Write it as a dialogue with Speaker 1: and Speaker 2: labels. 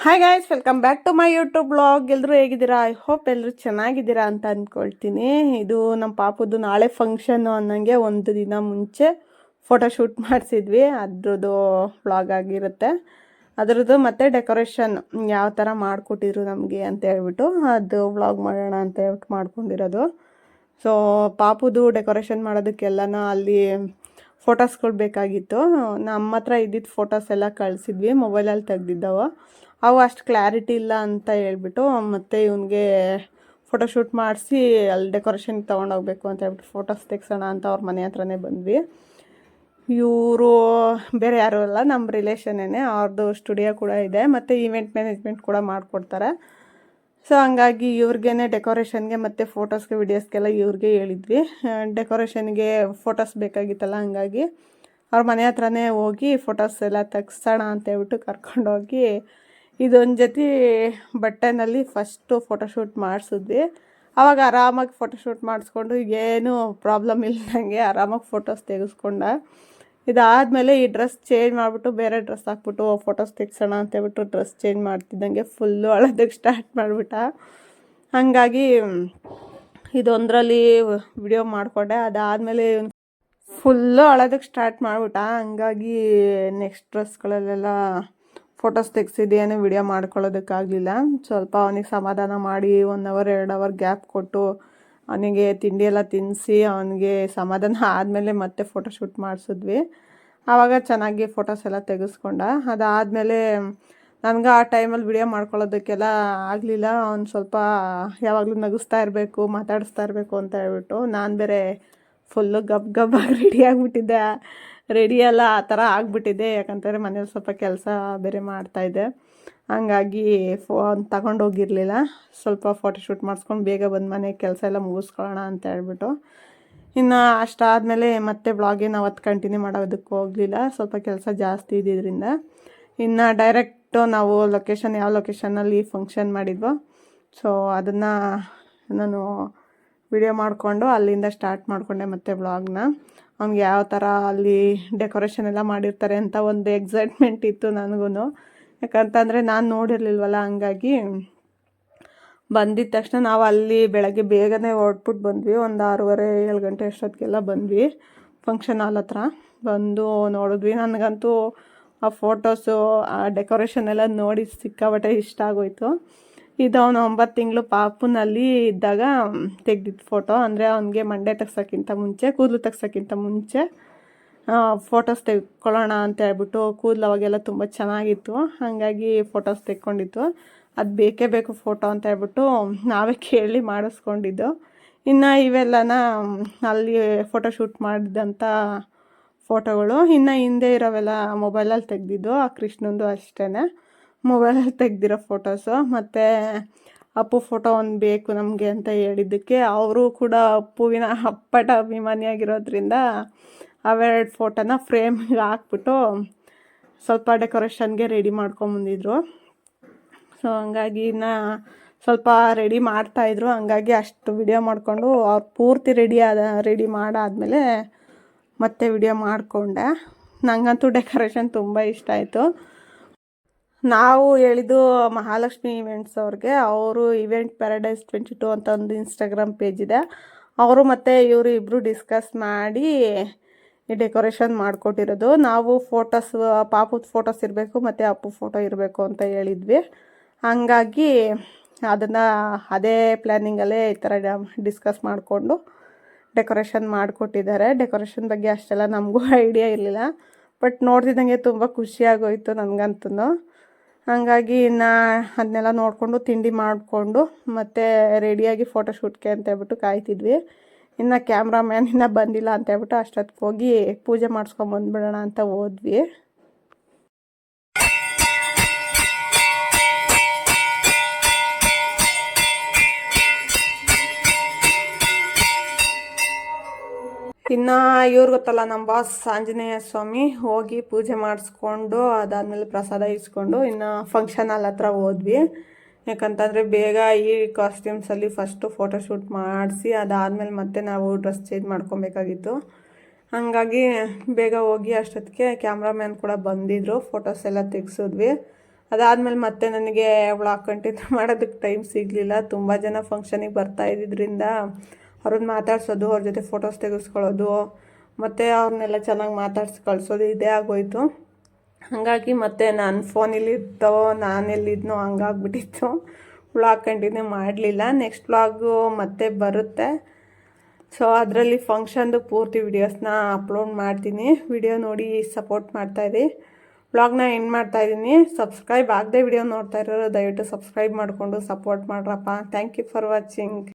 Speaker 1: Hi guys, welcome back to my YouTube blog. ಎಲ್ಲರೂ ಹೇಗಿದ್ದೀರಾ? I hope ಎಲ್ಲರೂ ಚೆನ್ನಾಗಿದ್ದೀರಾ ಅಂತ ಅಂದ್ಕೊಳ್ತೀನಿ. ಇದು ನಮ್ಮ ಪಾಪದ್ದು ನಾಳೆ ಫಂಕ್ಷನ್ನು ಅನ್ನೋಂಗೆ ಒಂದು ದಿನ ಮುಂಚೆ ಫೋಟೋಶೂಟ್ ಮಾಡಿಸಿದ್ವಿ. ಅದ್ರದ್ದು ವ್ಲಾಗ್ ಆಗಿರುತ್ತೆ. ಅದರದ್ದು ಮತ್ತು ಡೆಕೋರೇಷನ್ ಯಾವ ಥರ ಮಾಡಿಕೊಟ್ಟಿದ್ರು ನಮಗೆ ಅಂತ ಹೇಳ್ಬಿಟ್ಟು ಅದು ವ್ಲಾಗ್ ಮಾಡೋಣ ಅಂತ ಹೇಳ್ಬಿಟ್ಟು ಮಾಡ್ಕೊಂಡಿರೋದು. ಸೊ ಪಾಪುದು ಡೆಕೋರೇಷನ್ ಮಾಡೋದಕ್ಕೆಲ್ಲನ ಅಲ್ಲಿ ಫೋಟೋಸ್ಗಳು ಬೇಕಾಗಿತ್ತು. ನಮ್ಮ ಹತ್ರ ಇದ್ದಿದ್ದು ಫೋಟೋಸ್ ಎಲ್ಲ ಕಳಿಸಿದ್ವಿ, ಮೊಬೈಲಲ್ಲಿ ತೆಗ್ದಿದ್ದವು. ಅವು ಅಷ್ಟು ಕ್ಲಾರಿಟಿ ಇಲ್ಲ ಅಂತ ಹೇಳ್ಬಿಟ್ಟು ಮತ್ತು ಇವನಿಗೆ ಫೋಟೋಶೂಟ್ ಮಾಡಿಸಿ ಅಲ್ಲಿ ಡೆಕೋರೇಷನ್ಗೆ ತೊಗೊಂಡೋಗ್ಬೇಕು ಅಂತ ಹೇಳ್ಬಿಟ್ಟು ಫೋಟೋಸ್ ತೆಗ್ಸೋಣ ಅಂತ ಅವ್ರ ಮನೆ ಹತ್ರನೇ ಬಂದ್ವಿ. ಇವರು ಬೇರೆ ಯಾರೂ ಅಲ್ಲ, ನಮ್ಮ ರಿಲೇಷನ್ನೇ. ಅವ್ರದ್ದು ಸ್ಟುಡಿಯೋ ಕೂಡ ಇದೆ ಮತ್ತು ಈವೆಂಟ್ ಮ್ಯಾನೇಜ್ಮೆಂಟ್ ಕೂಡ ಮಾಡಿಕೊಡ್ತಾರೆ. ಸೊ ಹಂಗಾಗಿ ಇವ್ರಿಗೇ ಡೆಕೋರೇಷನ್ಗೆ ಮತ್ತು ಫೋಟೋಸ್ಗೆ ವಿಡಿಯೋಸ್ಗೆಲ್ಲ ಇವ್ರಿಗೆ ಹೇಳಿದ್ವಿ. ಡೆಕೋರೇಷನ್ಗೆ ಫೋಟೋಸ್ ಬೇಕಾಗಿತ್ತಲ್ಲ, ಹಂಗಾಗಿ ಅವ್ರ ಮನೆ ಹತ್ರನೇ ಹೋಗಿ ಫೋಟೋಸ್ ಎಲ್ಲ ತೆಗ್ಸೋಣ ಅಂತ ಹೇಳ್ಬಿಟ್ಟು ಕರ್ಕೊಂಡೋಗಿ ಇದೊಂದು ಜೊತೆ ಬಟ್ಟೆನಲ್ಲಿ ಫಸ್ಟು ಫೋಟೋಶೂಟ್ ಮಾಡಿಸಿದ್ವಿ. ಆವಾಗ ಆರಾಮಾಗಿ ಫೋಟೋಶೂಟ್ ಮಾಡಿಸ್ಕೊಂಡು ಏನೂ ಪ್ರಾಬ್ಲಮ್ ಇಲ್ಲದಂಗೆ ಆರಾಮಾಗಿ ಫೋಟೋಸ್ ತೆಗೆಸ್ಕೊಂಡ. ಇದಾದಮೇಲೆ ಈ ಡ್ರೆಸ್ ಚೇಂಜ್ ಮಾಡಿಬಿಟ್ಟು ಬೇರೆ ಡ್ರೆಸ್ ಹಾಕ್ಬಿಟ್ಟು ಫೋಟೋಸ್ ತೆಗ್ಸೋಣ ಅಂತ ಹೇಳ್ಬಿಟ್ಟು ಡ್ರೆಸ್ ಚೇಂಜ್ ಮಾಡ್ತಿದ್ದಂಗೆ ಫುಲ್ಲು ಅಳೋದಕ್ಕೆ ಸ್ಟಾರ್ಟ್ ಮಾಡಿಬಿಟ್ಟ. ಹಾಗಾಗಿ ಇದೊಂದರಲ್ಲಿ ವಿಡಿಯೋ ಮಾಡಿಕೊಂಡೆ. ಅದಾದಮೇಲೆ ಫುಲ್ಲು ಅಳೋದಕ್ಕೆ ಸ್ಟಾರ್ಟ್ ಮಾಡಿಬಿಟ್ಟ. ಹಂಗಾಗಿ ನೆಕ್ಸ್ಟ್ ಡ್ರೆಸ್ಗಳಲ್ಲೆಲ್ಲ ಫೋಟೋಸ್ ತೆಗ್ಸಿದ್ದೇನು ವಿಡಿಯೋ ಮಾಡ್ಕೊಳ್ಳೋದಕ್ಕಾಗಲಿಲ್ಲ. ಸ್ವಲ್ಪ ಅವನಿಗೆ ಸಮಾಧಾನ ಮಾಡಿ 1 ಅವರ್ 2 ಅವರ್ ಗ್ಯಾಪ್ ಕೊಟ್ಟು ಅವನಿಗೆ ತಿಂಡಿ ಎಲ್ಲ ತಿನ್ನಿಸಿ ಅವನಿಗೆ ಸಮಾಧಾನ ಆದಮೇಲೆ ಮತ್ತೆ ಫೋಟೋಶೂಟ್ ಮಾಡಿಸಿದ್ವಿ. ಆವಾಗ ಚೆನ್ನಾಗಿ ಫೋಟೋಸ್ ಎಲ್ಲ ತೆಗೆಸ್ಕೊಂಡ. ಅದಾದಮೇಲೆ ನನಗೆ ಆ ಟೈಮಲ್ಲಿ ವಿಡಿಯೋ ಮಾಡ್ಕೊಳ್ಳೋದಕ್ಕೆಲ್ಲ ಆಗಲಿಲ್ಲ. ಅವ್ನು ಸ್ವಲ್ಪ ಯಾವಾಗಲೂ ನಗಿಸ್ತಾ ಇರಬೇಕು, ಮಾತಾಡಿಸ್ತಾ ಇರಬೇಕು ಅಂತ ಹೇಳ್ಬಿಟ್ಟು ನಾನು ಬೇರೆ ಫುಲ್ಲು ಗಬ್ಬಾಗಿ ರೆಡಿಯಾಗಿಬಿಟ್ಟಿದ್ದೆ. ರೆಡಿ ಎಲ್ಲ ಆ ಥರ ಆಗಿಬಿಟ್ಟಿದ್ದೆ. ಯಾಕಂತಂದರೆ ಮನೇಲಿ ಸ್ವಲ್ಪ ಕೆಲಸ ಬೇರೆ ಮಾಡ್ತಾಯಿದ್ದೆ. ಹಂಗಾಗಿ ಫೋನ್ ತಗೊಂಡೋಗಿರಲಿಲ್ಲ. ಸ್ವಲ್ಪ ಫೋಟೋಶೂಟ್ ಮಾಡಿಸ್ಕೊಂಡು ಬೇಗ ಬಂದು ಮನೆ ಕೆಲಸ ಎಲ್ಲ ಮುಗಿಸ್ಕೊಳ್ಳೋಣ ಅಂತ ಹೇಳ್ಬಿಟ್ಟು. ಇನ್ನು ಅಷ್ಟಾದಮೇಲೆ ಮತ್ತೆ ಬ್ಲಾಗೇನು ಅವತ್ತು ಕಂಟಿನ್ಯೂ ಮಾಡೋದಕ್ಕೆ ಹೋಗಲಿಲ್ಲ, ಸ್ವಲ್ಪ ಕೆಲಸ ಜಾಸ್ತಿ ಇದ್ದಿದ್ದರಿಂದ. ಇನ್ನು ಡೈರೆಕ್ಟು ನಾವು ಲೊಕೇಶನ್ ಯಾವ ಲೊಕೇಶನಲ್ಲಿ ಫಂಕ್ಷನ್ ಮಾಡಿದ್ವೋ ಸೊ ಅದನ್ನು ನಾನು ವಿಡಿಯೋ ಮಾಡಿಕೊಂಡು ಅಲ್ಲಿಂದ ಸ್ಟಾರ್ಟ್ ಮಾಡಿಕೊಂಡೆ ಮತ್ತೆ ಬ್ಲಾಗ್ನ. ಅವ್ನಿಗೆ ಯಾವ ಥರ ಅಲ್ಲಿ ಡೆಕೋರೇಷನ್ ಎಲ್ಲ ಮಾಡಿರ್ತಾರೆ ಅಂತ ಒಂದು ಎಕ್ಸೈಟ್ಮೆಂಟ್ ಇತ್ತು ನನಗೂ. ಯಾಕಂತಂದರೆ ನಾನು ನೋಡಿರಲಿಲ್ವಲ್ಲ, ಹಂಗಾಗಿ ಬಂದಿದ್ದ ತಕ್ಷಣ ನಾವು ಅಲ್ಲಿ ಬೆಳಗ್ಗೆ ಬೇಗನೆ ಹೊರಟ್ಬಿಟ್ಟು ಬಂದ್ವಿ. ಒಂದು 6:30-7 ಗಂಟೆ ಅಷ್ಟೊತ್ತಿಗೆಲ್ಲ ಬಂದ್ವಿ ಫಂಕ್ಷನ್ ಹಾಲ್ ಹತ್ರ. ಬಂದು ನೋಡಿದ್ವಿ. ನನಗಂತೂ ಆ ಫೋಟೋಸು ಆ ಡೆಕೋರೇಷನ್ ಎಲ್ಲ ನೋಡಿ ಸಿಕ್ಕಾಬಟ್ಟೆ ಇಷ್ಟ ಆಗೋಯ್ತು. ಇದು ಅವನು 9 ತಿಂಗಳು ಪಾಪುನಲ್ಲಿ ಇದ್ದಾಗ ತೆಗ್ದಿದ್ದು ಫೋಟೋ. ಅಂದರೆ ಅವನಿಗೆ ಮಂಡೆ ತೆಗ್ಸೋಕ್ಕಿಂತ ಮುಂಚೆ, ಕೂದಲು ತೆಗ್ಸೋಕ್ಕಿಂತ ಮುಂಚೆ ಫೋಟೋಸ್ ತೆಗ್ಕೊಳ್ಳೋಣ ಅಂತ ಹೇಳ್ಬಿಟ್ಟು. ಕೂದಲು ಅವಾಗೆಲ್ಲ ತುಂಬ ಚೆನ್ನಾಗಿತ್ತು, ಹಾಗಾಗಿ ಫೋಟೋಸ್ ತೆಕ್ಕೊಂಡಿತ್ತು. ಅದು ಬೇಕೇ ಬೇಕು ಫೋಟೋ ಅಂತ ಹೇಳ್ಬಿಟ್ಟು ನಾವೇ ಕೇಳಿ ಮಾಡಿಸ್ಕೊಂಡಿದ್ದು. ಇನ್ನು ಇವೆಲ್ಲನ ಅಲ್ಲಿ ಫೋಟೋಶೂಟ್ ಮಾಡಿದಂಥ ಫೋಟೋಗಳು. ಇನ್ನು ಹಿಂದೆ ಇರೋವೆಲ್ಲ ಮೊಬೈಲಲ್ಲಿ ತೆಗೆದಿದ್ದು. ಆ ಕೃಷ್ಣಂದು ಅಷ್ಟೇ ಮೊಬೈಲಲ್ಲಿ ತೆಗ್ದಿರೋ ಫೋಟೋಸು. ಮತ್ತು ಅಪ್ಪು ಫೋಟೋ ಒಂದು ಬೇಕು ನಮಗೆ ಅಂತ ಹೇಳಿದ್ದಕ್ಕೆ ಅವರು ಕೂಡ ಅಪ್ಪುವಿನ ಅಪ್ಪಟ ಅಭಿಮಾನಿಯಾಗಿರೋದ್ರಿಂದ ಅವೆರಡು ಫೋಟೋನ ಫ್ರೇಮ್ಗೆ ಹಾಕ್ಬಿಟ್ಟು ಸ್ವಲ್ಪ ಡೆಕೋರೇಷನ್ಗೆ ರೆಡಿ ಮಾಡ್ಕೊಂಬಂದಿದ್ರು. ಸೊ ಹಂಗಾಗಿ ಇನ್ನು ಸ್ವಲ್ಪ ರೆಡಿ ಮಾಡ್ತಾಯಿದ್ರು. ಹಂಗಾಗಿ ಅಷ್ಟು ವಿಡಿಯೋ ಮಾಡಿಕೊಂಡು ಅವ್ರು ಪೂರ್ತಿ ರೆಡಿ ಮಾಡಾದಮೇಲೆ ಮತ್ತೆ ವಿಡಿಯೋ ಮಾಡಿಕೊಂಡೆ. ನನಗಂತೂ ಡೆಕೋರೇಷನ್ ತುಂಬ ಇಷ್ಟ ಆಯಿತು. ನಾವು ಹೇಳಿದ್ದು ಮಹಾಲಕ್ಷ್ಮಿ ಈವೆಂಟ್ಸ್ ಅವ್ರಿಗೆ. ಅವರು ಈವೆಂಟ್ ಪ್ಯಾರಡೈಸ್ 22 ಅಂತ ಒಂದು ಇನ್ಸ್ಟಾಗ್ರಾಮ್ ಪೇಜ್ ಇದೆ. ಅವರು ಮತ್ತು ಇವರು ಇಬ್ಬರು ಡಿಸ್ಕಸ್ ಮಾಡಿ ಈ ಡೆಕೋರೇಷನ್ ಮಾಡಿಕೊಟ್ಟಿರೋದು. ನಾವು ಫೋಟೋಸ್, ಪಾಪದ ಫೋಟೋಸ್ ಇರಬೇಕು ಮತ್ತು ಅಪ್ಪು ಫೋಟೋ ಇರಬೇಕು ಅಂತ ಹೇಳಿದ್ವಿ. ಹಂಗಾಗಿ ಅದನ್ನು ಅದೇ ಪ್ಲ್ಯಾನಿಂಗಲ್ಲೇ ಈ ಥರ ಡಿಸ್ಕಸ್ ಮಾಡಿಕೊಂಡು ಡೆಕೋರೇಷನ್ ಮಾಡಿಕೊಟ್ಟಿದ್ದಾರೆ. ಡೆಕೋರೇಷನ್ ಬಗ್ಗೆ ಅಷ್ಟೆಲ್ಲ ನಮಗೂ ಐಡಿಯಾ ಇರಲಿಲ್ಲ, ಬಟ್ ನೋಡ್ತಿದ್ದಂಗೆ ತುಂಬ ಖುಷಿಯಾಗೋಯಿತು ನನಗಂತೂ. ಹಾಗಾಗಿ ಇನ್ನು ಅದನ್ನೆಲ್ಲ ನೋಡಿಕೊಂಡು ತಿಂಡಿ ಮಾಡಿಕೊಂಡು ಮತ್ತು ರೆಡಿಯಾಗಿ ಫೋಟೋಶೂಟ್ಗೆ ಅಂತ ಹೇಳ್ಬಿಟ್ಟು ಕಾಯ್ತಿದ್ವಿ. ಇನ್ನು ಕ್ಯಾಮ್ರಾಮ್ಯಾನ್ ಇನ್ನೂ ಬಂದಿಲ್ಲ ಅಂತ ಹೇಳ್ಬಿಟ್ಟು ಅಷ್ಟೊತ್ತಿಗೆ ಹೋಗಿ ಪೂಜೆ ಮಾಡಿಸ್ಕೊಂಬಂದ್ಬಿಡೋಣ ಅಂತ ಹೋದ್ವಿ. ಇನ್ನು ಇವ್ರು ಗೊತ್ತಲ್ಲ, ನಮ್ಮ ಬಾಸ್ ಆಂಜನೇಯ ಸ್ವಾಮಿ, ಹೋಗಿ ಪೂಜೆ ಮಾಡಿಸ್ಕೊಂಡು ಅದಾದಮೇಲೆ ಪ್ರಸಾದ ಇಸ್ಕೊಂಡು ಇನ್ನು ಫಂಕ್ಷನ್ ಹಾಲ್ ಹತ್ರ ಹೋದ್ವಿ. ಯಾಕಂತಂದರೆ ಬೇಗ ಈ ಕಾಸ್ಟ್ಯೂಮ್ಸಲ್ಲಿ ಫಸ್ಟು ಫೋಟೋಶೂಟ್ ಮಾಡಿಸಿ ಅದಾದಮೇಲೆ ಮತ್ತೆ ನಾವು ಡ್ರೆಸ್ ಚೇಂಜ್ ಮಾಡ್ಕೊಬೇಕಾಗಿತ್ತು. ಹಾಗಾಗಿ ಬೇಗ ಹೋಗಿ ಅಷ್ಟೊತ್ತಿಗೆ ಕ್ಯಾಮ್ರಾಮ್ಯಾನ್ ಕೂಡ ಬಂದಿದ್ದರು. ಫೋಟೋಸ್ ಎಲ್ಲ ತೆಗ್ಸಿದ್ವಿ. ಅದಾದಮೇಲೆ ಮತ್ತೆ ನನಗೆ ವ್ಲಾಗ್ ಕಂಟಿನ್ಯೂ ಮಾಡೋದಕ್ಕೆ ಟೈಮ್ ಸಿಗಲಿಲ್ಲ. ತುಂಬ ಜನ ಫಂಕ್ಷನಿಗೆ ಬರ್ತಾ ಇದ್ದಿದ್ದರಿಂದ ಅವ್ರನ್ನ ಮಾತಾಡ್ಸೋದು, ಅವ್ರ ಜೊತೆ ಫೋಟೋಸ್ ತೆಗೆಸ್ಕೊಳ್ಳೋದು, ಮತ್ತು ಅವ್ರನ್ನೆಲ್ಲ ಚೆನ್ನಾಗಿ ಮಾತಾಡ್ಸಿ ಕಳಿಸೋದು ಇದೇ ಆಗೋಯ್ತು. ಹಾಗಾಗಿ ಮತ್ತೆ ನಾನು ಫೋನಲ್ಲಿದ್ದೋ ನಾನೆಲ್ಲಿದ್ನೋ ಹಂಗಾಗ್ಬಿಟ್ಟಿತ್ತು. ವ್ಲಾಗ್ ಕಂಟಿನ್ಯೂ ಮಾಡಲಿಲ್ಲ. ನೆಕ್ಸ್ಟ್ ವ್ಲಾಗು ಮತ್ತೆ ಬರುತ್ತೆ. ಸೊ ಅದರಲ್ಲಿ ಫಂಕ್ಷನ್ದು ಪೂರ್ತಿ ವಿಡಿಯೋಸ್ನ ಅಪ್ಲೋಡ್ ಮಾಡ್ತೀನಿ. ವಿಡಿಯೋ ನೋಡಿ ಸಪೋರ್ಟ್ ಮಾಡ್ತಾಯಿರಿ. ವ್ಲಾಗ್ನ ಎಂಡ್ ಮಾಡ್ತಾಯಿದ್ದೀನಿ. ಸಬ್ಸ್ಕ್ರೈಬ್ ಆಗದೆ ವಿಡಿಯೋ ನೋಡ್ತಾ ಇರೋರು ದಯವಿಟ್ಟು ಸಬ್ಸ್ಕ್ರೈಬ್ ಮಾಡಿಕೊಂಡು ಸಪೋರ್ಟ್ ಮಾಡ್ರಪ್ಪ. Thank you for watching.